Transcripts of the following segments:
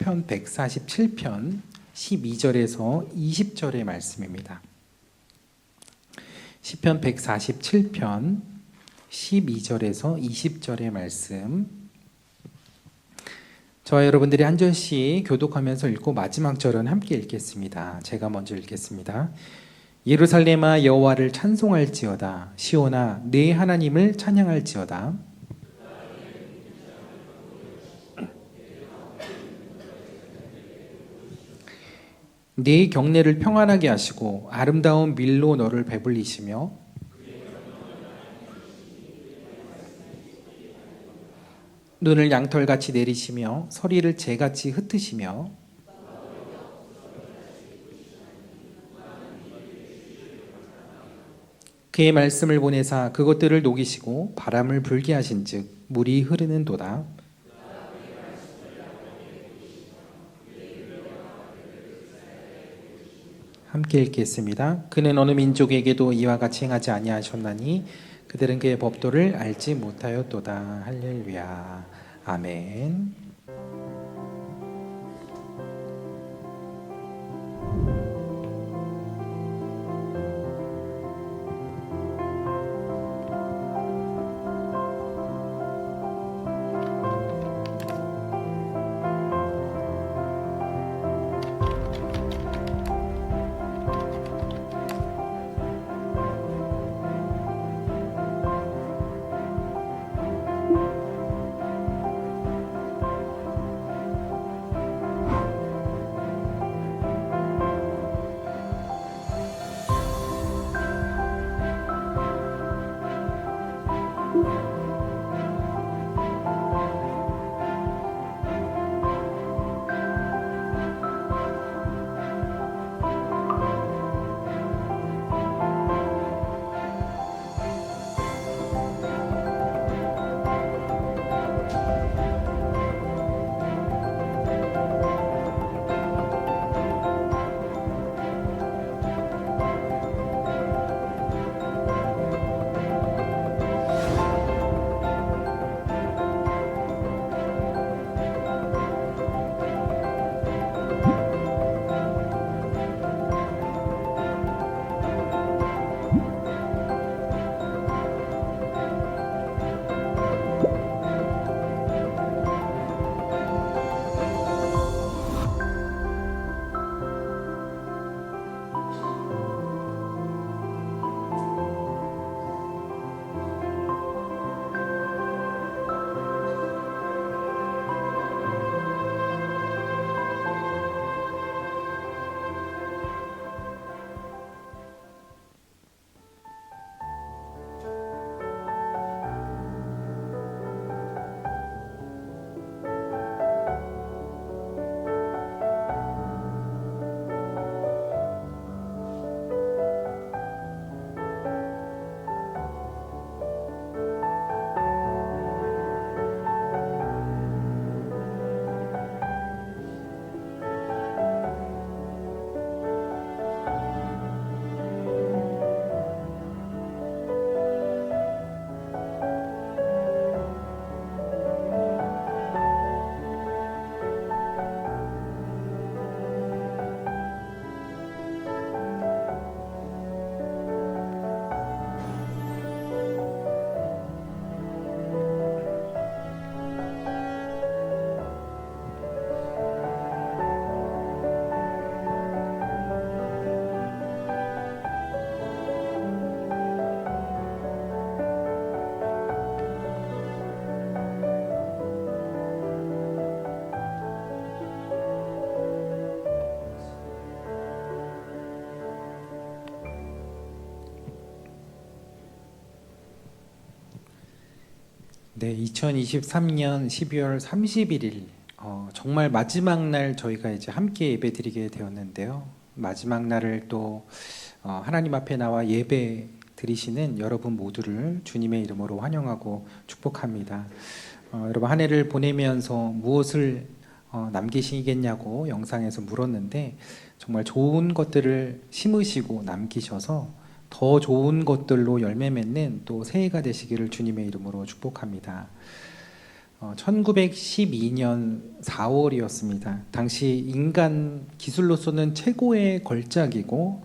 시편 147편 12절에서 20절의 말씀입니다. 시편 147편 12절에서 20절의 말씀, 저와 여러분들이 한 절씩 교독하면서 읽고 마지막 절은 함께 읽겠습니다. 제가 먼저 읽겠습니다. 예루살렘아 여호와를 찬송할지어다. 시온아 네 하나님을 찬양할지어다. 네 경내를 평안하게 하시고 아름다운 밀로 너를 배불리시며 눈을 양털같이 내리시며 서리를 재같이 흩으시며 그의 말씀을 보내사 그것들을 녹이시고 바람을 불게 하신즉 물이 흐르는도다. 함께 읽겠습니다. 그는 어느 민족에게도 이와 같이 행하지 아니하셨나니 그들은 그의 법도를 알지 못하였도다. 할렐루야. 아멘. 네, 2023년 12월 31일 정말 마지막 날 저희가 이제 함께 예배드리게 되었는데요. 마지막 날을 또 하나님 앞에 나와 예배 드리시는 여러분 모두를 주님의 이름으로 환영하고 축복합니다. 여러분 한 해를 보내면서 무엇을 남기시겠냐고 영상에서 물었는데 정말 좋은 것들을 심으시고 남기셔서 더 좋은 것들로 열매 맺는 또 새해가 되시기를 주님의 이름으로 축복합니다. 1912년 4월이었습니다. 당시 인간 기술로서는 최고의 걸작이고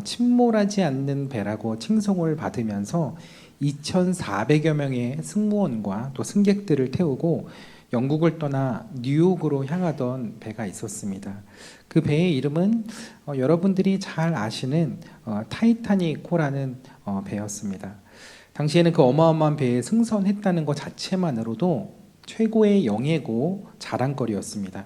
침몰하지 않는 배라고 칭송을 받으면서 2,400여 명의 승무원과 또 승객들을 태우고 영국을 떠나 뉴욕으로 향하던 배가 있었습니다. 그 배의 이름은 여러분들이 잘 아시는 타이타닉호라는 배였습니다. 당시에는 그 어마어마한 배에 승선했다는 것 자체만으로도 최고의 영예고 자랑거리였습니다.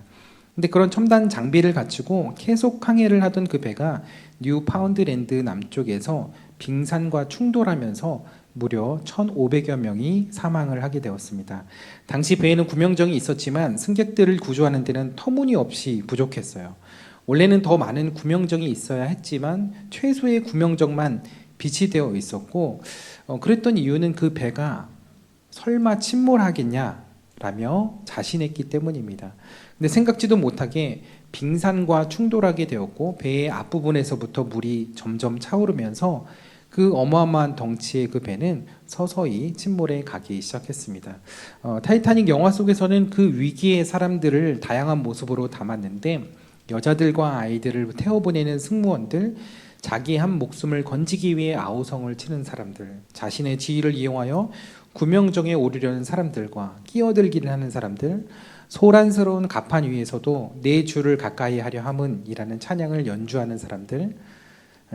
근데 그런 첨단 장비를 갖추고 계속 항해를 하던 그 배가 뉴파운드랜드 남쪽에서 빙산과 충돌하면서 무려 1,500여 명이 사망을 하게 되었습니다. 당시 배에는 구명정이 있었지만 승객들을 구조하는 데는 터무니없이 부족했어요. 원래는 더 많은 구명정이 있어야 했지만 최소의 구명정만 비치되어 있었고 그랬던 이유는 그 배가 설마 침몰하겠냐라며 자신했기 때문입니다. 근데 생각지도 못하게 빙산과 충돌하게 되었고 배의 앞부분에서부터 물이 점점 차오르면서 그 어마어마한 덩치의 그 배는 서서히 침몰해 가기 시작했습니다. 타이타닉 영화 속에서는 그 위기의 사람들을 다양한 모습으로 담았는데 여자들과 아이들을 태워보내는 승무원들, 자기 한 목숨을 건지기 위해 아우성을 치는 사람들, 자신의 지위를 이용하여 구명정에 오르려는 사람들과 끼어들기를 하는 사람들, 소란스러운 갑판 위에서도 내 주를 가까이 하려 함은이라는 찬양을 연주하는 사람들,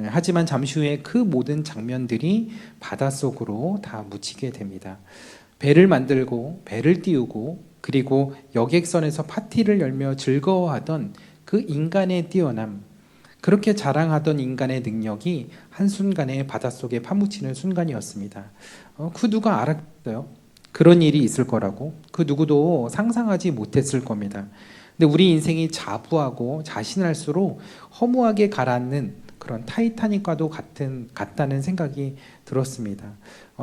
하지만 잠시 후에 그 모든 장면들이 바닷속으로 다 묻히게 됩니다. 배를 만들고 배를 띄우고 그리고 여객선에서 파티를 열며 즐거워하던 그 인간의 뛰어남, 그렇게 자랑하던 인간의 능력이 한순간에 바닷속에 파묻히는 순간이었습니다. 그 누가 알았어요? 그런 일이 있을 거라고. 그 누구도 상상하지 못했을 겁니다. 근데 우리 인생이 자부하고 자신할수록 허무하게 가라앉는 그런 타이타닉과도 같다는 생각이 들었습니다.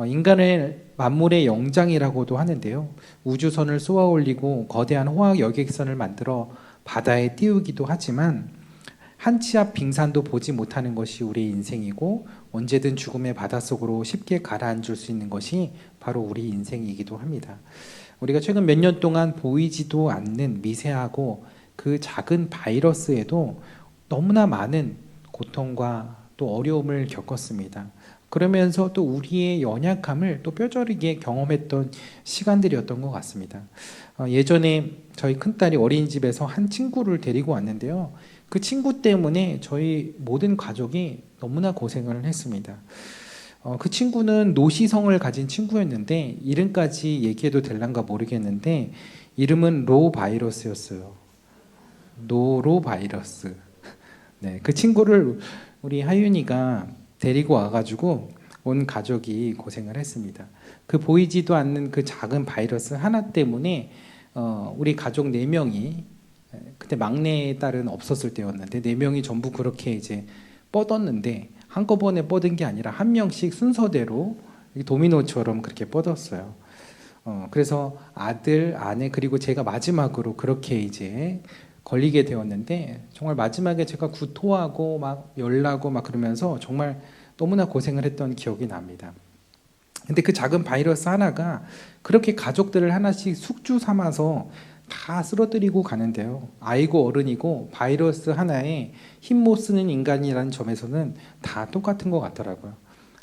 인간을 만물의 영장이라고도 하는데요. 우주선을 쏘아 올리고 거대한 호학 여객선을 만들어 바다에 띄우기도 하지만 한 치 앞 빙산도 보지 못하는 것이 우리의 인생이고 언제든 죽음의 바닷속으로 쉽게 가라앉을 수 있는 것이 바로 우리 인생이기도 합니다. 우리가 최근 몇 년 동안 보이지도 않는 미세하고 그 작은 바이러스에도 너무나 많은 고통과 또 어려움을 겪었습니다. 그러면서 또 우리의 연약함을 또 뼈저리게 경험했던 시간들이었던 것 같습니다. 예전에 저희 큰딸이 어린이집에서 한 친구를 데리고 왔는데요. 그 친구 때문에 저희 모든 가족이 너무나 고생을 했습니다. 그 친구는 노시성을 가진 친구였는데 이름까지 얘기해도 될란가 모르겠는데 이름은 로바이러스였어요. 노로바이러스. 네, 그 친구를 우리 하윤이가 데리고 와가지고 온 가족이 고생을 했습니다. 그 보이지도 않는 그 작은 바이러스 하나 때문에 우리 가족 4명이 그때 막내 딸은 없었을 때였는데 4명이 전부 그렇게 이제 뻗었는데 한꺼번에 뻗은 게 아니라 한 명씩 순서대로 도미노처럼 그렇게 뻗었어요. 그래서 아들, 아내 그리고 제가 마지막으로 그렇게 이제 걸리게 되었는데 정말 마지막에 제가 구토하고 막 열나고 막 그러면서 정말 너무나 고생을 했던 기억이 납니다. 근데 그 작은 바이러스 하나가 그렇게 가족들을 하나씩 숙주 삼아서 다 쓰러뜨리고 가는데요. 아이고 어른이고 바이러스 하나에 힘 못 쓰는 인간이라는 점에서는 다 똑같은 것 같더라고요.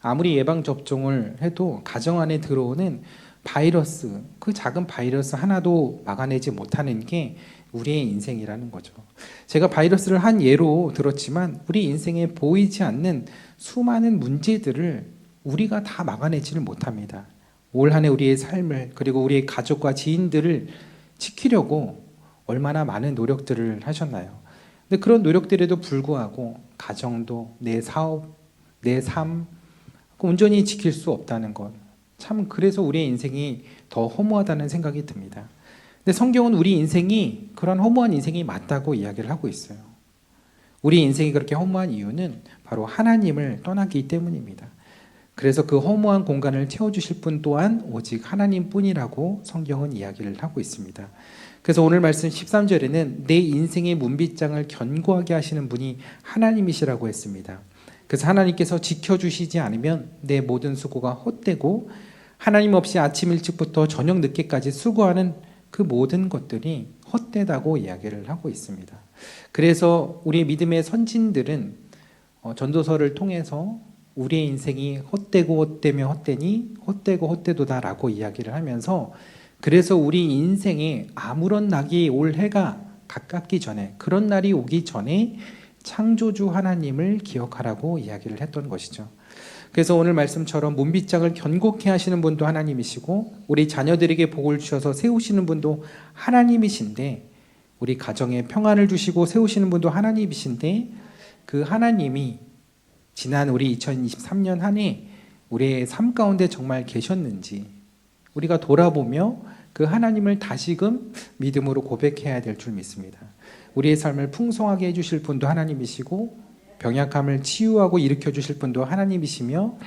아무리 예방접종을 해도 가정 안에 들어오는 바이러스, 그 작은 바이러스 하나도 막아내지 못하는 게 우리의 인생이라는 거죠. 제가 바이러스를 한 예로 들었지만 우리 인생에 보이지 않는 수많은 문제들을 우리가 다 막아내지를 못합니다. 올 한 해 우리의 삶을 그리고 우리의 가족과 지인들을 지키려고 얼마나 많은 노력들을 하셨나요? 근데 그런 노력들에도 불구하고 가정도 내 사업, 내 삶 온전히 지킬 수 없다는 것. 참 그래서 우리의 인생이 더 허무하다는 생각이 듭니다. 근데 성경은 우리 인생이 그런 허무한 인생이 맞다고 이야기를 하고 있어요. 우리 인생이 그렇게 허무한 이유는 바로 하나님을 떠나기 때문입니다. 그래서 그 허무한 공간을 채워주실 분 또한 오직 하나님뿐이라고 성경은 이야기를 하고 있습니다. 그래서 오늘 말씀 13절에는 내 인생의 문빗장을 견고하게 하시는 분이 하나님이시라고 했습니다. 그래서 하나님께서 지켜주시지 않으면 내 모든 수고가 헛되고 하나님 없이 아침 일찍부터 저녁 늦게까지 수고하는 그 모든 것들이 헛되다고 이야기를 하고 있습니다. 그래서 우리 믿음의 선진들은 전도서를 통해서 우리의 인생이 헛되고 헛되며 헛되니 헛되고 헛되도다라고 이야기를 하면서, 그래서 우리 인생에 아무런 낙이 올 해가 가깝기 전에, 그런 날이 오기 전에 창조주 하나님을 기억하라고 이야기를 했던 것이죠. 그래서 오늘 말씀처럼 문빗장을 견고케 하시는 분도 하나님이시고, 우리 자녀들에게 복을 주셔서 세우시는 분도 하나님이신데, 우리 가정에 평안을 주시고 세우시는 분도 하나님이신데, 그 하나님이 지난 우리 2023년 한 해 우리의 삶 가운데 정말 계셨는지 우리가 돌아보며 그 하나님을 다시금 믿음으로 고백해야 될 줄 믿습니다. 우리의 삶을 풍성하게 해주실 분도 하나님이시고, 병약함을 치유하고 일으켜 주실 분도 하나님이시며,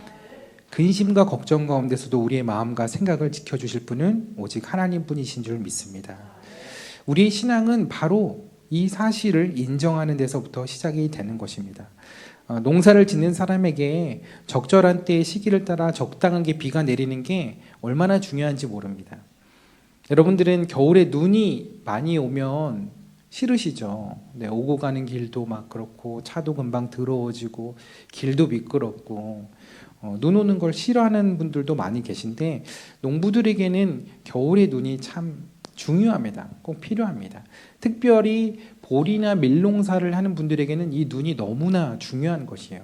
근심과 걱정 가운데서도 우리의 마음과 생각을 지켜주실 분은 오직 하나님뿐이신 줄 믿습니다. 우리의 신앙은 바로 이 사실을 인정하는 데서부터 시작이 되는 것입니다. 농사를 짓는 사람에게 적절한 때의 시기를 따라 적당하게 비가 내리는 게 얼마나 중요한지 모릅니다. 여러분들은 겨울에 눈이 많이 오면 싫으시죠? 네, 오고 가는 길도 막 그렇고 차도 금방 더러워지고 길도 미끄럽고 눈 오는 걸 싫어하는 분들도 많이 계신데, 농부들에게는 겨울의 눈이 참 중요합니다. 꼭 필요합니다. 특별히 보리나 밀농사를 하는 분들에게는 이 눈이 너무나 중요한 것이에요.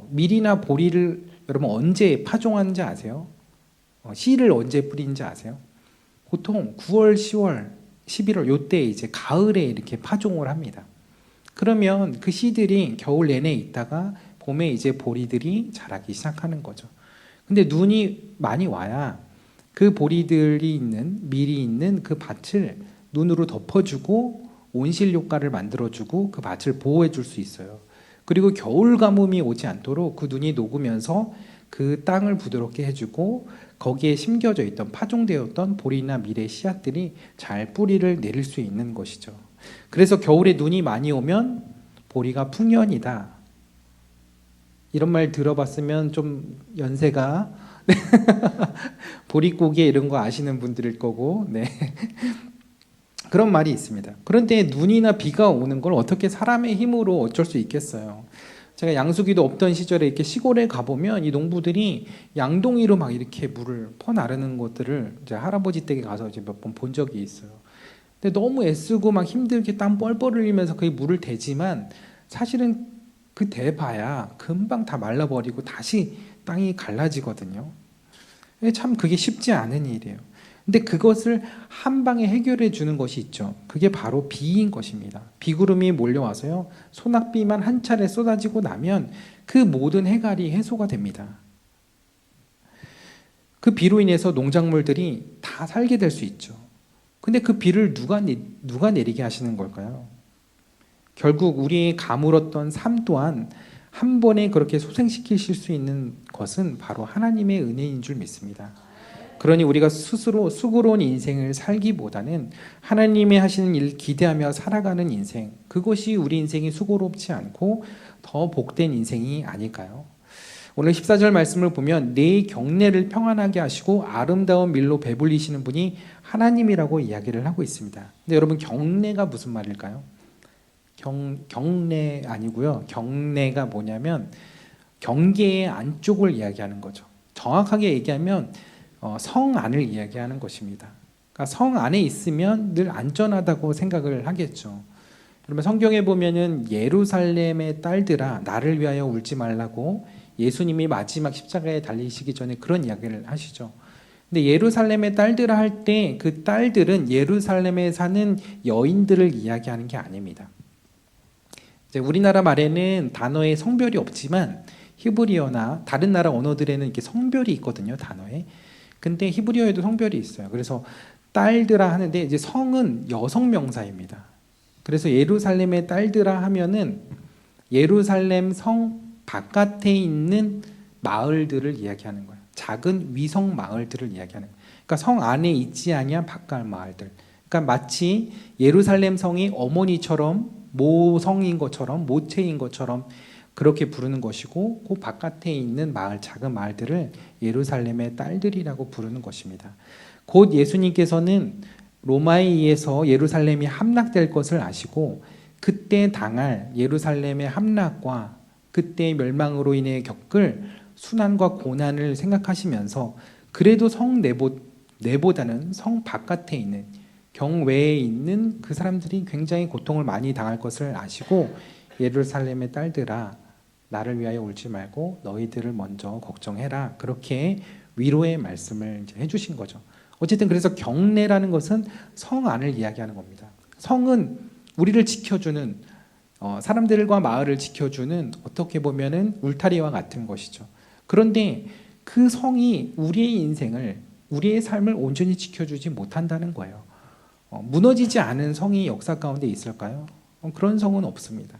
밀이나 보리를 여러분 언제 파종하는지 아세요? 씨를 언제 뿌리는지 아세요? 보통 9월, 10월, 11월 요때 이제 가을에 이렇게 파종을 합니다. 그러면 그 씨들이 겨울 내내 있다가 봄에 이제 보리들이 자라기 시작하는 거죠. 근데 눈이 많이 와야 그 보리들이 있는, 밀이 있는 그 밭을 눈으로 덮어주고 온실 효과를 만들어주고 그 밭을 보호해 줄 수 있어요. 그리고 겨울 가뭄이 오지 않도록 그 눈이 녹으면서 그 땅을 부드럽게 해주고, 거기에 심겨져 있던 파종되었던 보리나 밀의 씨앗들이 잘 뿌리를 내릴 수 있는 것이죠. 그래서 겨울에 눈이 많이 오면 보리가 풍년이다, 이런 말 들어봤으면 좀 연세가 보릿고개 이런 거 아시는 분들일 거고, 네. 그런 말이 있습니다. 그런데 눈이나 비가 오는 걸 어떻게 사람의 힘으로 어쩔 수 있겠어요. 제가 양수기도 없던 시절에 이렇게 시골에 가보면 이 농부들이 양동이로 막 이렇게 물을 퍼나르는 것들을 이제 할아버지 댁에 가서 이제 몇 번 본 적이 있어요. 근데 너무 애쓰고 막 힘들게 땀 뻘뻘 흘리면서 그 물을 대지만, 사실은 그 대봐야 금방 다 말라버리고 다시 땅이 갈라지거든요. 참 그게 쉽지 않은 일이에요. 근데 그것을 한 방에 해결해 주는 것이 있죠. 그게 바로 비인 것입니다. 비구름이 몰려와서요, 소낙비만 한 차례 쏟아지고 나면 그 모든 해갈이 해소가 됩니다. 그 비로 인해서 농작물들이 다 살게 될 수 있죠. 근데 그 비를 누가 내리게 하시는 걸까요? 결국 우리의 가물었던 삶 또한 한 번에 그렇게 소생시키실 수 있는 것은 바로 하나님의 은혜인 줄 믿습니다. 그러니 우리가 스스로 수고로운 인생을 살기보다는 하나님이 하시는 일 기대하며 살아가는 인생, 그것이 우리 인생이 수고롭지 않고 더 복된 인생이 아닐까요? 오늘 14절 말씀을 보면 내 경내를 평안하게 하시고 아름다운 밀로 배불리시는 분이 하나님이라고 이야기를 하고 있습니다. 근데 여러분, 경내가 무슨 말일까요? 경내 아니고요. 경내가 뭐냐면 경계의 안쪽을 이야기하는 거죠. 정확하게 얘기하면 성 안을 이야기하는 것입니다. 그러니까 성 안에 있으면 늘 안전하다고 생각을 하겠죠. 그러면 성경에 보면은 예루살렘의 딸들아 나를 위하여 울지 말라고 예수님이 마지막 십자가에 달리시기 전에 그런 이야기를 하시죠. 근데 예루살렘의 딸들아 할 때 그 딸들은 예루살렘에 사는 여인들을 이야기하는 게 아닙니다. 이제 우리나라 말에는 단어에 성별이 없지만 히브리어나 다른 나라 언어들에는 이렇게 성별이 있거든요, 단어에. 근데 히브리어에도 성별이 있어요. 그래서 딸들아 하는데 이제 성은 여성 명사입니다. 그래서 예루살렘의 딸들아 하면은 예루살렘 성 바깥에 있는 마을들을 이야기하는 거예요. 작은 위성 마을들을 이야기하는 거예요. 그러니까 성 안에 있지 아니한 바깥 마을들. 그러니까 마치 예루살렘 성이 어머니처럼 모성인 것처럼 모체인 것처럼 그렇게 부르는 것이고, 그 바깥에 있는 마을, 작은 마을들을 예루살렘의 딸들이라고 부르는 것입니다. 곧 예수님께서는 로마에 의해서 예루살렘이 함락될 것을 아시고 그때 당할 예루살렘의 함락과 그때의 멸망으로 인해 겪을 순환과 고난을 생각하시면서 그래도 성 내보다는 성 바깥에 있는 경외에 있는 그 사람들이 굉장히 고통을 많이 당할 것을 아시고 예루살렘의 딸들아 나를 위하여 울지 말고 너희들을 먼저 걱정해라. 그렇게 위로의 말씀을 이제 해주신 거죠. 어쨌든 그래서 경내라는 것은 성 안을 이야기하는 겁니다. 성은 우리를 지켜주는 사람들과 마을을 지켜주는 어떻게 보면은 울타리와 같은 것이죠. 그런데 그 성이 우리의 인생을 우리의 삶을 온전히 지켜주지 못한다는 거예요. 무너지지 않은 성이 역사 가운데 있을까요? 그런 성은 없습니다.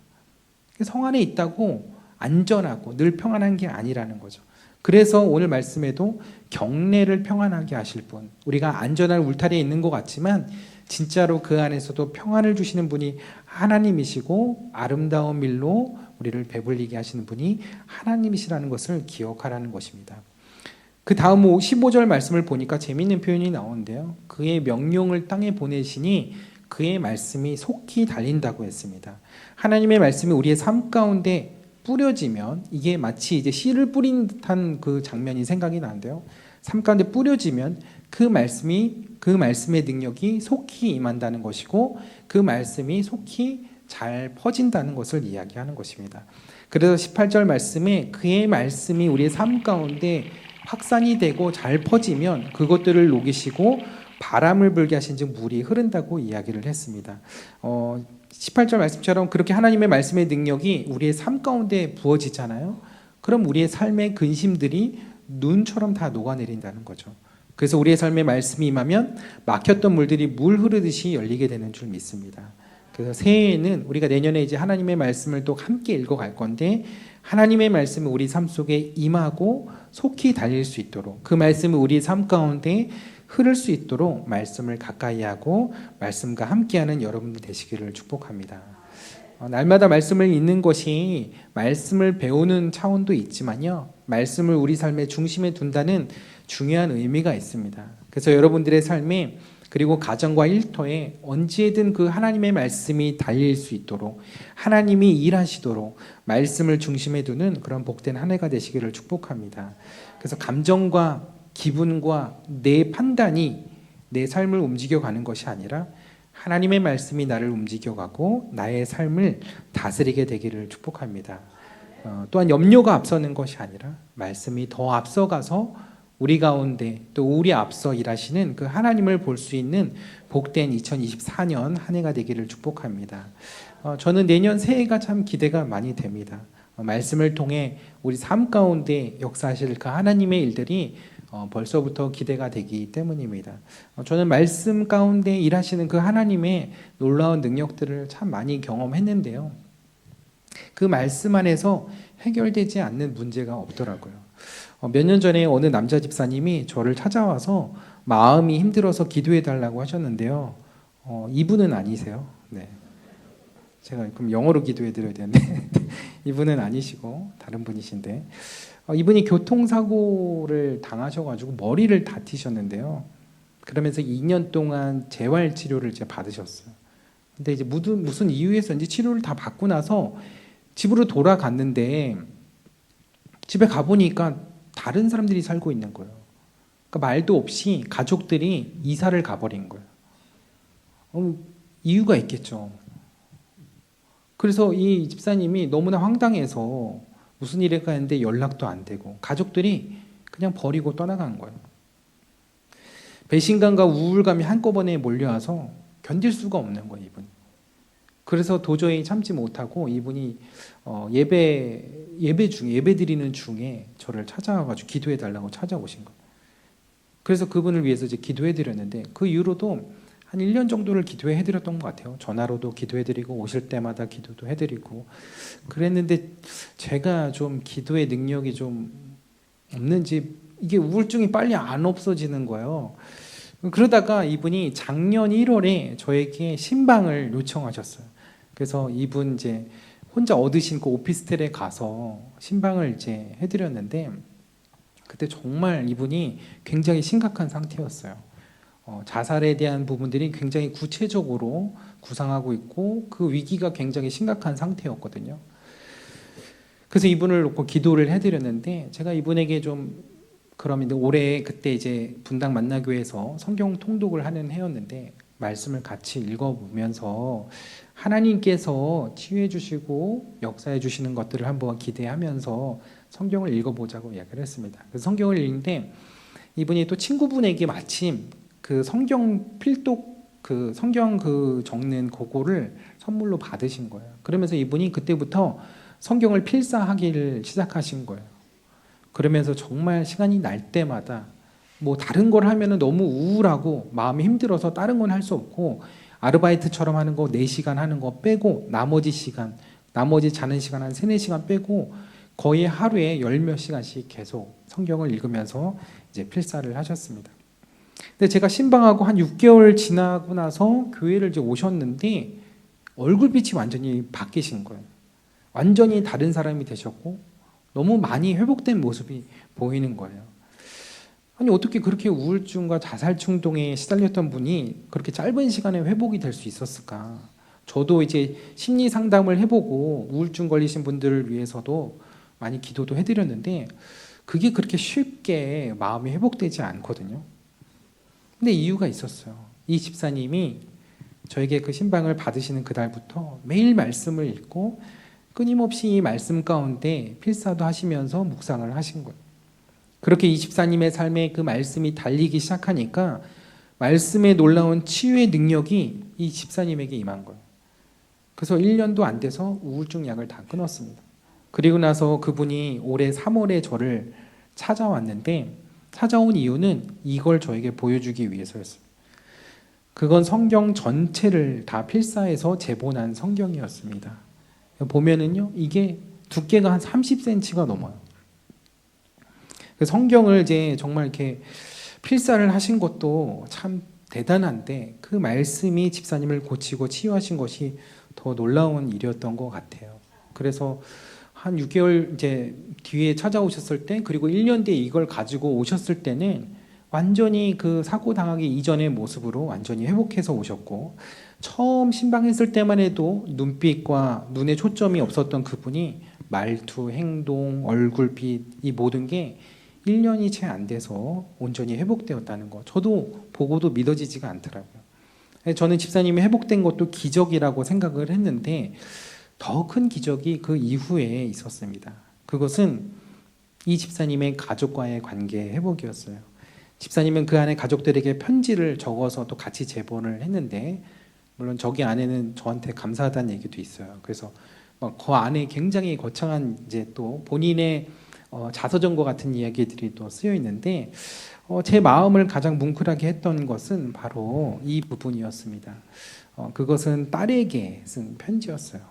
성 안에 있다고 안전하고 늘 평안한 게 아니라는 거죠. 그래서 오늘 말씀에도 경내를 평안하게 하실 분, 우리가 안전한 울타리에 있는 것 같지만 진짜로 그 안에서도 평안을 주시는 분이 하나님이시고 아름다운 밀로 우리를 배불리게 하시는 분이 하나님이시라는 것을 기억하라는 것입니다. 그 다음 15절 말씀을 보니까 재미있는 표현이 나오는데요. 그의 명령을 땅에 보내시니 그의 말씀이 속히 달린다고 했습니다. 하나님의 말씀이 우리의 삶 가운데 뿌려지면 이게 마치 이제 씨를 뿌린 듯한 그 장면이 생각이 나는데요. 삶 가운데 뿌려지면 그 말씀의 능력이 속히 임한다는 것이고 그 말씀이 속히 잘 퍼진다는 것을 이야기하는 것입니다. 그래서 18절 말씀에 그의 말씀이 우리의 삶 가운데 확산이 되고 잘 퍼지면 그것들을 녹이시고 바람을 불게 하신즉 물이 흐른다고 이야기를 했습니다. 18절 말씀처럼 그렇게 하나님의 말씀의 능력이 우리의 삶 가운데 부어지잖아요. 그럼 우리의 삶의 근심들이 눈처럼 다 녹아내린다는 거죠. 그래서 우리의 삶에 말씀이 임하면 막혔던 물들이 물 흐르듯이 열리게 되는 줄 믿습니다. 그래서 새해에는 우리가 내년에 이제 하나님의 말씀을 또 함께 읽어갈 건데 하나님의 말씀이 우리 삶 속에 임하고 속히 달릴 수 있도록 그 말씀이 우리 삶 가운데 흐를 수 있도록 말씀을 가까이 하고 말씀과 함께하는 여러분들 되시기를 축복합니다. 날마다 말씀을 읽는 것이 말씀을 배우는 차원도 있지만요. 말씀을 우리 삶의 중심에 둔다는 중요한 의미가 있습니다. 그래서 여러분들의 삶에 그리고 가정과 일터에 언제든 그 하나님의 말씀이 달릴 수 있도록 하나님이 일하시도록 말씀을 중심에 두는 그런 복된 한 해가 되시기를 축복합니다. 그래서 감정과 기분과 내 판단이 내 삶을 움직여가는 것이 아니라 하나님의 말씀이 나를 움직여가고 나의 삶을 다스리게 되기를 축복합니다. 또한 염려가 앞서는 것이 아니라 말씀이 더 앞서가서 우리 가운데 또 우리 앞서 일하시는 그 하나님을 볼 수 있는 복된 2024년 한 해가 되기를 축복합니다. 저는 내년 새해가 참 기대가 많이 됩니다. 말씀을 통해 우리 삶 가운데 역사하실 그 하나님의 일들이 벌써부터 기대가 되기 때문입니다. 저는 말씀 가운데 일하시는 그 하나님의 놀라운 능력들을 참 많이 경험했는데요. 그 말씀 안에서 해결되지 않는 문제가 없더라고요. 몇 년 전에 어느 남자 집사님이 저를 찾아와서 마음이 힘들어서 기도해 달라고 하셨는데요. 이분은 아니세요. 네. 제가 그럼 영어로 기도해 드려야 되는데 이분은 아니시고 다른 분이신데 이분이 교통사고를 당하셔가지고 머리를 다치셨는데요. 그러면서 2년 동안 재활치료를 이제 받으셨어요. 근데 이제 무슨 이유에서인지 치료를 다 받고 나서 집으로 돌아갔는데 집에 가보니까 다른 사람들이 살고 있는 거예요. 그러니까 말도 없이 가족들이 이사를 가버린 거예요. 이유가 있겠죠. 그래서 이 집사님이 너무나 황당해서 무슨 일일까 했는데 연락도 안 되고 가족들이 그냥 버리고 떠나간 거예요. 배신감과 우울감이 한꺼번에 몰려와서 견딜 수가 없는 거예요, 이분. 그래서 도저히 참지 못하고 이분이 예배 드리는 중에 저를 찾아와가지고 기도해 달라고 찾아오신 거예요. 그래서 그분을 위해서 이제 기도해 드렸는데 그 이후로도 한 1년 정도를 기도해 드렸던 것 같아요. 전화로도 기도해 드리고 오실 때마다 기도도 해 드리고 그랬는데 제가 좀 기도의 능력이 좀 없는지 이게 우울증이 빨리 안 없어지는 거예요. 그러다가 이분이 작년 1월에 저에게 신방을 요청하셨어요. 그래서 이분 이제 혼자 얻으신 그 오피스텔에 가서 신방을 이제 해드렸는데 그때 정말 이분이 굉장히 심각한 상태였어요. 자살에 대한 부분들이 굉장히 구체적으로 구상하고 있고 그 위기가 굉장히 심각한 상태였거든요. 그래서 이분을 놓고 기도를 해드렸는데 제가 이분에게 좀 그러면 올해 그때 이제 분당 만나교회에서 성경 통독을 하는 해였는데 말씀을 같이 읽어보면서 하나님께서 치유해 주시고 역사해 주시는 것들을 한번 기대하면서 성경을 읽어보자고 이야기를 했습니다. 그래서 성경을 읽는데 이분이 또 친구분에게 마침 그 성경 필독 그 성경 그 적는 그거를 선물로 받으신 거예요. 그러면서 이분이 그때부터 성경을 필사하기를 시작하신 거예요. 그러면서 정말 시간이 날 때마다 뭐 다른 걸 하면은 너무 우울하고 마음이 힘들어서 다른 건 할 수 없고 아르바이트처럼 하는 거 4시간 하는 거 빼고 나머지 시간, 나머지 자는 시간 한 3, 4시간 빼고 거의 하루에 10몇 시간씩 계속 성경을 읽으면서 이제 필사를 하셨습니다. 근데 제가 신방하고 한 6개월 지나고 나서 교회를 이제 오셨는데 얼굴빛이 완전히 바뀌신 거예요. 완전히 다른 사람이 되셨고 너무 많이 회복된 모습이 보이는 거예요. 아니 어떻게 그렇게 우울증과 자살 충동에 시달렸던 분이 그렇게 짧은 시간에 회복이 될 수 있었을까? 저도 이제 심리 상담을 해보고 우울증 걸리신 분들을 위해서도 많이 기도도 해드렸는데 그게 그렇게 쉽게 마음이 회복되지 않거든요. 근데 이유가 있었어요. 이 집사님이 저에게 그 신방을 받으시는 그날부터 매일 말씀을 읽고 끊임없이 이 말씀 가운데 필사도 하시면서 묵상을 하신 거예요. 그렇게 이 집사님의 삶에 그 말씀이 달리기 시작하니까 말씀에 놀라운 치유의 능력이 이 집사님에게 임한 거예요. 그래서 1년도 안 돼서 우울증 약을 다 끊었습니다. 그리고 나서 그분이 올해 3월에 저를 찾아왔는데 찾아온 이유는 이걸 저에게 보여주기 위해서였어요. 그건 성경 전체를 다 필사해서 제본한 성경이었습니다. 보면은요, 이게 두께가 한 30cm가 넘어요. 성경을 이제 정말 이렇게 필사를 하신 것도 참 대단한데 그 말씀이 집사님을 고치고 치유하신 것이 더 놀라운 일이었던 것 같아요. 그래서 한 6개월 이제 뒤에 찾아오셨을 때 그리고 1년 뒤에 이걸 가지고 오셨을 때는 완전히 그 사고 당하기 이전의 모습으로 완전히 회복해서 오셨고 처음 신방했을 때만 해도 눈빛과 눈에 초점이 없었던 그분이 말투, 행동, 얼굴빛 이 모든 게 1년이 채 안 돼서 온전히 회복되었다는 거 저도 보고도 믿어지지가 않더라고요. 저는 집사님이 회복된 것도 기적이라고 생각을 했는데 더 큰 기적이 그 이후에 있었습니다. 그것은 이 집사님의 가족과의 관계 회복이었어요. 집사님은 그 안에 가족들에게 편지를 적어서 또 같이 제본을 했는데 물론 저기 안에는 저한테 감사하다는 얘기도 있어요. 그래서 그 안에 굉장히 거창한 이제 또 본인의 자서전과 같은 이야기들이 또 쓰여 있는데 제 마음을 가장 뭉클하게 했던 것은 바로 이 부분이었습니다. 그것은 딸에게 쓴 편지였어요.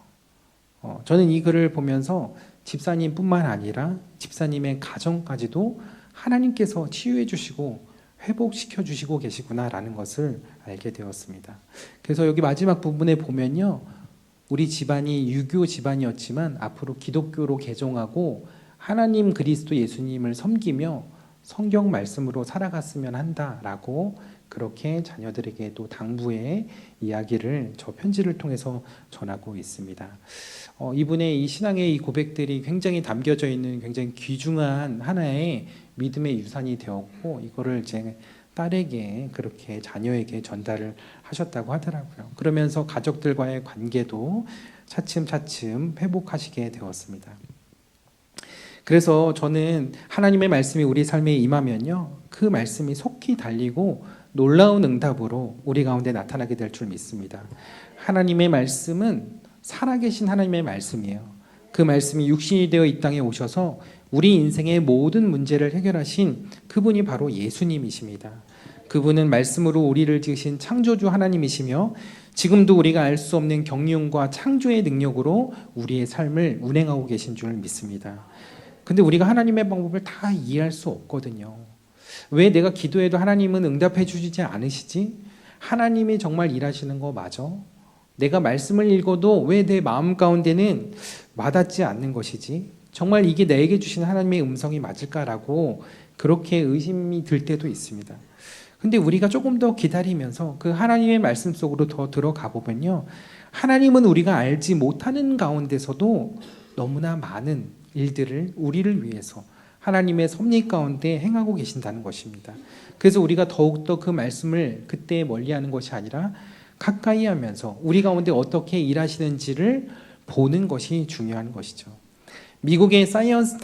저는 이 글을 보면서 집사님뿐만 아니라 집사님의 가정까지도 하나님께서 치유해 주시고 회복시켜 주시고 계시구나라는 것을 알게 되었습니다. 그래서 여기 마지막 부분에 보면요. 우리 집안이 유교 집안이었지만 앞으로 기독교로 개종하고 하나님 그리스도 예수님을 섬기며 성경 말씀으로 살아갔으면 한다라고 그렇게 자녀들에게도 당부의 이야기를 저 편지를 통해서 전하고 있습니다. 이분의 이 신앙의 이 고백들이 굉장히 담겨져 있는 굉장히 귀중한 하나의 믿음의 유산이 되었고 이거를 제 딸에게 그렇게 자녀에게 전달을 하셨다고 하더라고요. 그러면서 가족들과의 관계도 차츰차츰 회복하시게 되었습니다. 그래서 저는 하나님의 말씀이 우리 삶에 임하면요. 그 말씀이 속히 달리고 놀라운 응답으로 우리 가운데 나타나게 될 줄 믿습니다. 하나님의 말씀은 살아계신 하나님의 말씀이에요. 그 말씀이 육신이 되어 이 땅에 오셔서 우리 인생의 모든 문제를 해결하신 그분이 바로 예수님이십니다. 그분은 말씀으로 우리를 지으신 창조주 하나님이시며 지금도 우리가 알 수 없는 경륜과 창조의 능력으로 우리의 삶을 운행하고 계신 줄 믿습니다. 근데 우리가 하나님의 방법을 다 이해할 수 없거든요. 왜 내가 기도해도 하나님은 응답해 주시지 않으시지? 하나님이 정말 일하시는 거 맞아? 내가 말씀을 읽어도 왜 내 마음 가운데는 와닿지 않는 것이지? 정말 이게 나에게 주신 하나님의 음성이 맞을까라고 그렇게 의심이 들 때도 있습니다. 근데 우리가 조금 더 기다리면서 그 하나님의 말씀 속으로 더 들어가 보면요, 하나님은 우리가 알지 못하는 가운데서도 너무나 많은 일들을 우리를 위해서 하나님의 섭리 가운데 행하고 계신다는 것입니다. 그래서 우리가 더욱더 그 말씀을 그때 멀리하는 것이 아니라 가까이 하면서 우리 가운데 어떻게 일하시는지를 보는 것이 중요한 것이죠. 미국의 사이언스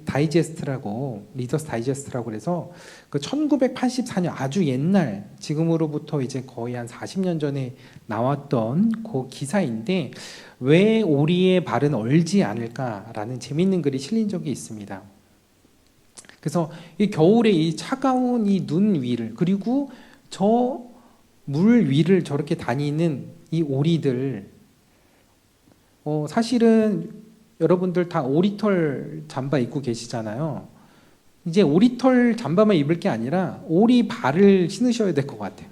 다이제스트라고, 리더스 다이제스트라고 그래서 그 1984년 아주 옛날, 지금으로부터 이제 거의 한 40년 전에 나왔던 그 기사인데, 왜 오리의 발은 얼지 않을까라는 재밌는 글이 실린 적이 있습니다. 그래서 이 겨울에 이 차가운 이 눈 위를, 그리고 저 물 위를 저렇게 다니는 이 오리들, 사실은 여러분들 다 오리털 잠바 입고 계시잖아요. 이제 오리털 잠바만 입을 게 아니라 오리 발을 신으셔야 될 것 같아요.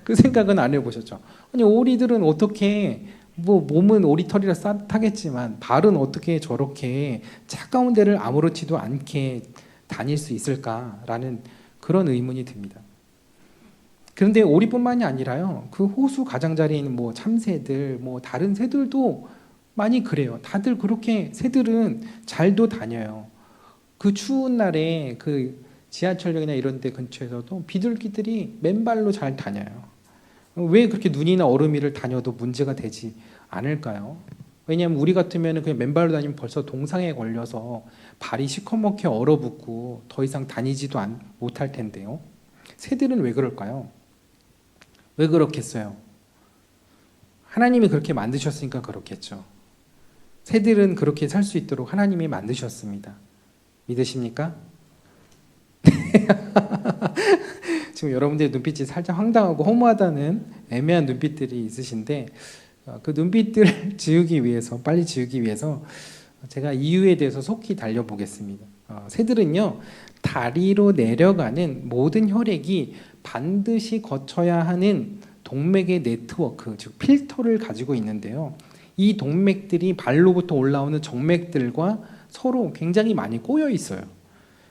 그 생각은 안 해보셨죠? 아니, 오리들은 어떻게, 몸은 오리털이라 따뜻하겠지만 발은 어떻게 저렇게 차가운 데를 아무렇지도 않게 다닐 수 있을까라는 그런 의문이 듭니다. 그런데 오리뿐만이 아니라요, 그 호수 가장자리에 있는 참새들, 다른 새들도 많이 그래요. 다들 그렇게, 새들은 잘도 다녀요. 그 추운 날에 그 지하철역이나 이런 데 근처에서도 비둘기들이 맨발로 잘 다녀요. 왜 그렇게 눈이나 얼음 위를 다녀도 문제가 되지 않을까요? 왜냐하면 우리 같으면 그냥 맨발로 다니면 벌써 동상에 걸려서 발이 시커멓게 얼어붙고 더 이상 다니지도 못할 텐데요. 새들은 왜 그럴까요? 왜 그렇겠어요? 하나님이 그렇게 만드셨으니까 그렇겠죠. 새들은 그렇게 살 수 있도록 하나님이 만드셨습니다. 믿으십니까? 지금 여러분들의 눈빛이 살짝 황당하고 허무하다는 애매한 눈빛들이 있으신데, 그 눈빛들을 지우기 위해서, 빨리 지우기 위해서 제가 이유에 대해서 속히 달려보겠습니다. 새들은요, 다리로 내려가는 모든 혈액이 반드시 거쳐야 하는 동맥의 네트워크, 즉 필터를 가지고 있는데요, 이 동맥들이 발로부터 올라오는 정맥들과 서로 굉장히 많이 꼬여 있어요.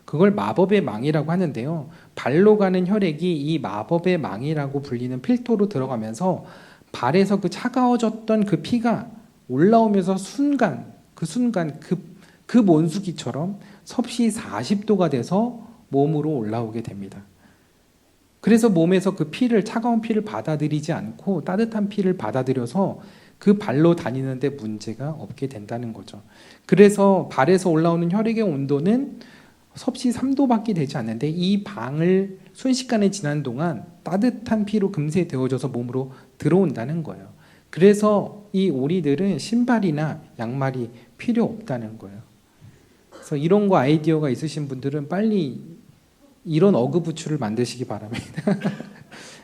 그걸 마법의 망이라고 하는데요, 발로 가는 혈액이 이 마법의 망이라고 불리는 필터로 들어가면서 발에서 그 차가워졌던 그 피가 올라오면서 그 mon수기처럼 섭씨 40도가 돼서 몸으로 올라오게 됩니다. 그래서 몸에서 그 피를, 차가운 피를 받아들이지 않고 따뜻한 피를 받아들여서 그 발로 다니는데 문제가 없게 된다는 거죠. 그래서 발에서 올라오는 혈액의 온도는 섭씨 3도밖에 되지 않는데, 이 방을 순식간에 지난 동안 따뜻한 피로 금세 데워져서 몸으로 들어온다는 거예요. 그래서 이 오리들은 신발이나 양말이 필요 없다는 거예요. 그래서 이런 거 아이디어가 있으신 분들은 빨리 이런 어그부츠를 만드시기 바랍니다.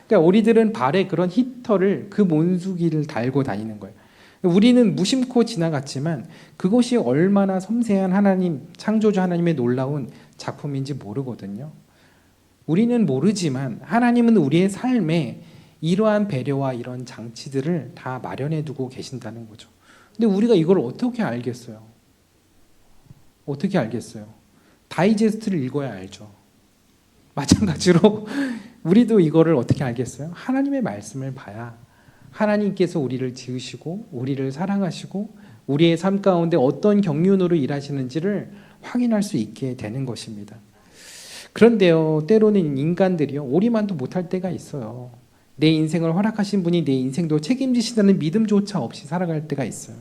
그러니까 오리들은 발에 그런 히터를, 그 mon수기를 달고 다니는 거예요. 우리는 무심코 지나갔지만 그것이 얼마나 섬세한 하나님, 창조주 하나님의 놀라운 작품인지 모르거든요. 우리는 모르지만 하나님은 우리의 삶에 이러한 배려와 이런 장치들을 다 마련해 두고 계신다는 거죠. 근데 우리가 이걸 어떻게 알겠어요? 어떻게 알겠어요? 다이제스트를 읽어야 알죠. 마찬가지로 우리도 이거를 어떻게 알겠어요? 하나님의 말씀을 봐야 하나님께서 우리를 지으시고 우리를 사랑하시고 우리의 삶 가운데 어떤 경륜으로 일하시는지를 확인할 수 있게 되는 것입니다. 그런데요, 때로는 인간들이요, 오리만도 못할 때가 있어요. 내 인생을 허락하신 분이 내 인생도 책임지시다는 믿음조차 없이 살아갈 때가 있어요.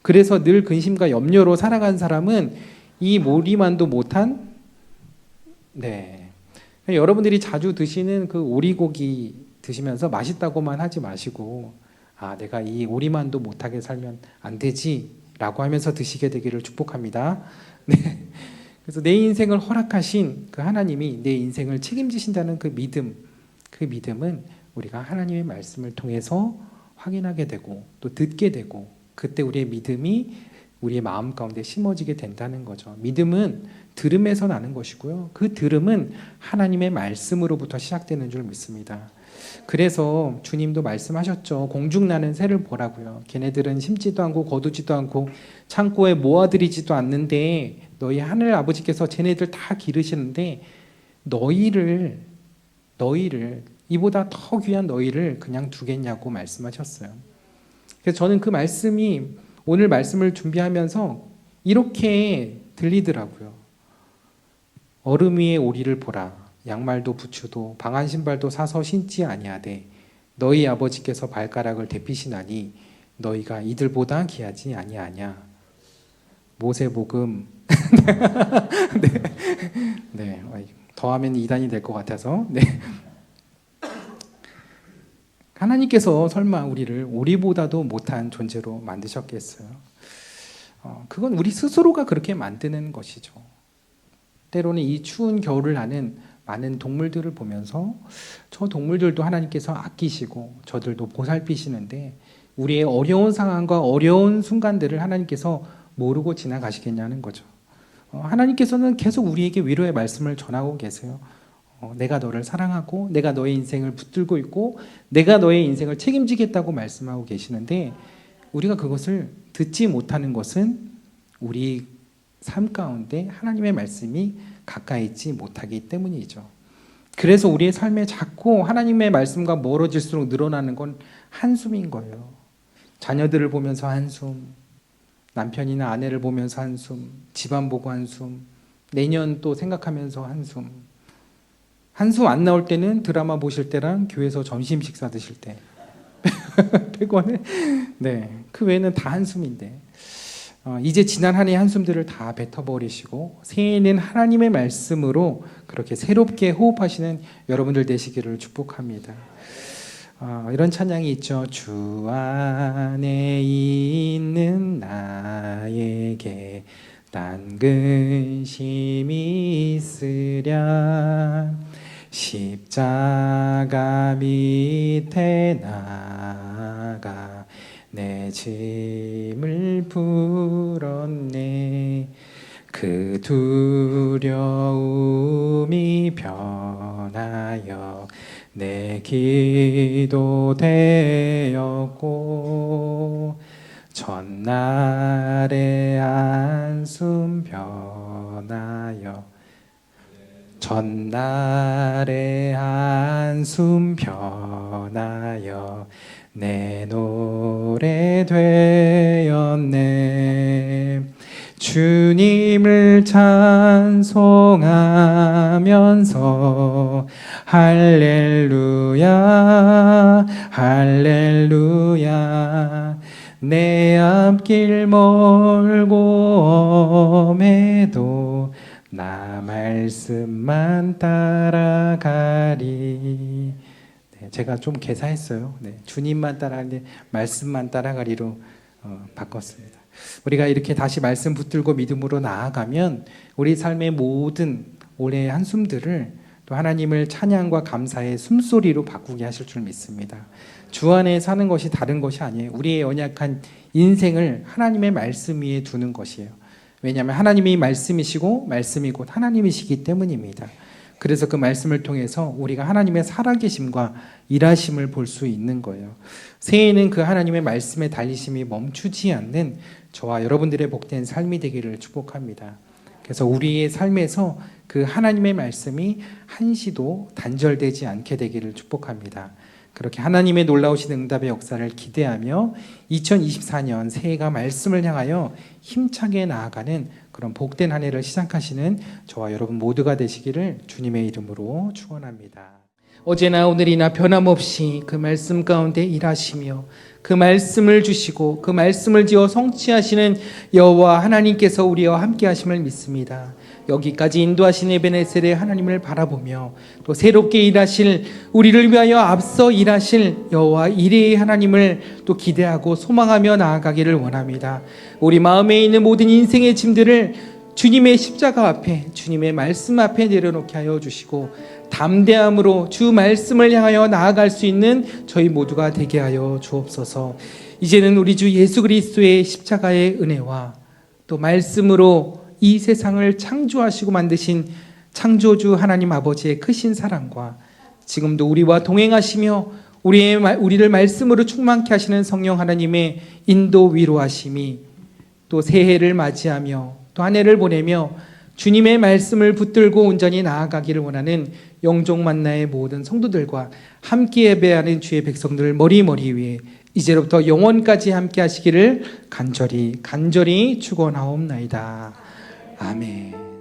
그래서 늘 근심과 염려로 살아간 사람은 이 오리만도 못한, 여러분들이 자주 드시는 그 오리고기 드시면서 맛있다고만 하지 마시고, 내가 이 오리만도 못하게 살면 안 되지 라고 하면서 드시게 되기를 축복합니다. 네. 그래서 내 인생을 허락하신 그 하나님이 내 인생을 책임지신다는 그 믿음은 우리가 하나님의 말씀을 통해서 확인하게 되고 또 듣게 되고, 그때 우리의 믿음이 우리의 마음 가운데 심어지게 된다는 거죠. 믿음은 들음에서 나는 것이고요, 그 들음은 하나님의 말씀으로부터 시작되는 줄 믿습니다. 그래서 주님도 말씀하셨죠. 공중나는 새를 보라고요. 걔네들은 심지도 않고 거두지도 않고 창고에 모아들이지도 않는데 너희 하늘 아버지께서 쟤네들 다 기르시는데 너희를 너희를, 이보다 더 귀한 너희를 그냥 두겠냐고 말씀하셨어요. 그래서 저는 그 말씀이 오늘 말씀을 준비하면서 이렇게 들리더라고요. 얼음 위에 오리를 보라. 양말도 부추도 방한 신발도 사서 신지 아니하되 너희 아버지께서 발가락을 데피시나니 너희가 이들보다 귀하지 아니하냐. 모세복음. 네, 더하면 2단이 될 것 같아서. 네. 하나님께서 설마 우리를 오리보다도 못한 존재로 만드셨겠어요? 그건 우리 스스로가 그렇게 만드는 것이죠. 때로는 이 추운 겨울을 나는 많은 동물들을 보면서 저 동물들도 하나님께서 아끼시고 저들도 보살피시는데 우리의 어려운 상황과 어려운 순간들을 하나님께서 모르고 지나가시겠냐는 거죠. 하나님께서는 계속 우리에게 위로의 말씀을 전하고 계세요. 내가 너를 사랑하고 내가 너의 인생을 붙들고 있고 내가 너의 인생을 책임지겠다고 말씀하고 계시는데 우리가 그것을 듣지 못하는 것은 우리 삶 가운데 하나님의 말씀이 가까이 있지 못하기 때문이죠. 그래서 우리의 삶에 자꾸 하나님의 말씀과 멀어질수록 늘어나는 건 한숨인 거예요. 자녀들을 보면서 한숨, 남편이나 아내를 보면서 한숨, 집안 보고 한숨, 내년 또 생각하면서 한숨. 한숨 안 나올 때는 드라마 보실 때랑 교회에서 점심 식사 드실 때 빼고는 네, 그 외에는 다 한숨인데 이제 지난 한 해의 한숨들을 다 뱉어버리시고 새해에는 하나님의 말씀으로 그렇게 새롭게 호흡하시는 여러분들 되시기를 축복합니다. 이런 찬양이 있죠. 주 안에 있는 나에게 딴 근심이 있으랴 십자가 밑에 나가 내 짐을 풀었네. 그 두려움이 변하여 내 기도 되었고 전날의 한숨 변하여 전날의 한숨 변하여 내 노래 되었네. 주님을 찬송하면서 할렐루야 할렐루야 내 앞길 멀고 험해도 나 말씀만 따라가리. 네, 제가 좀 개사했어요. 네, 주님만 따라가리 말씀만 따라가리로 바꿨습니다. 우리가 이렇게 다시 말씀 붙들고 믿음으로 나아가면 우리 삶의 모든 올해의 한숨들을 또 하나님을 찬양과 감사의 숨소리로 바꾸게 하실 줄 믿습니다. 주 안에 사는 것이 다른 것이 아니에요. 우리의 연약한 인생을 하나님의 말씀 위에 두는 것이에요. 왜냐하면 하나님이 말씀이시고 말씀이 곧 하나님이시기 때문입니다. 그래서 그 말씀을 통해서 우리가 하나님의 살아계심과 일하심을 볼 수 있는 거예요. 새해에는 그 하나님의 말씀에 달리심이 멈추지 않는 저와 여러분들의 복된 삶이 되기를 축복합니다. 그래서 우리의 삶에서 그 하나님의 말씀이 한시도 단절되지 않게 되기를 축복합니다. 그렇게 하나님의 놀라우신 응답의 역사를 기대하며 2024년 새해가 말씀을 향하여 힘차게 나아가는 그런 복된 한 해를 시작하시는 저와 여러분 모두가 되시기를 주님의 이름으로 축원합니다. 어제나 오늘이나 변함없이 그 말씀 가운데 일하시며 그 말씀을 주시고 그 말씀을 지어 성취하시는 여호와 하나님께서 우리와 함께 하심을 믿습니다. 여기까지 인도하신 에베네셀의 하나님을 바라보며 또 새롭게 일하실 우리를 위하여 앞서 일하실 여호와 이레의 하나님을 또 기대하고 소망하며 나아가기를 원합니다. 우리 마음에 있는 모든 인생의 짐들을 주님의 십자가 앞에 주님의 말씀 앞에 내려놓게 하여 주시고 담대함으로 주 말씀을 향하여 나아갈 수 있는 저희 모두가 되게 하여 주옵소서. 이제는 우리 주 예수 그리스도의 십자가의 은혜와 또 말씀으로 이 세상을 창조하시고 만드신 창조주 하나님 아버지의 크신 사랑과 지금도 우리와 동행하시며 우리를 말씀으로 충만케 하시는 성령 하나님의 인도 위로하심이 또 새해를 맞이하며 또 한 해를 보내며 주님의 말씀을 붙들고 온전히 나아가기를 원하는 영종 만나의 모든 성도들과 함께 예배하는 주의 백성들 머리머리 위에 이제로부터 영원까지 함께 하시기를 간절히 축원하옵나이다. 아멘.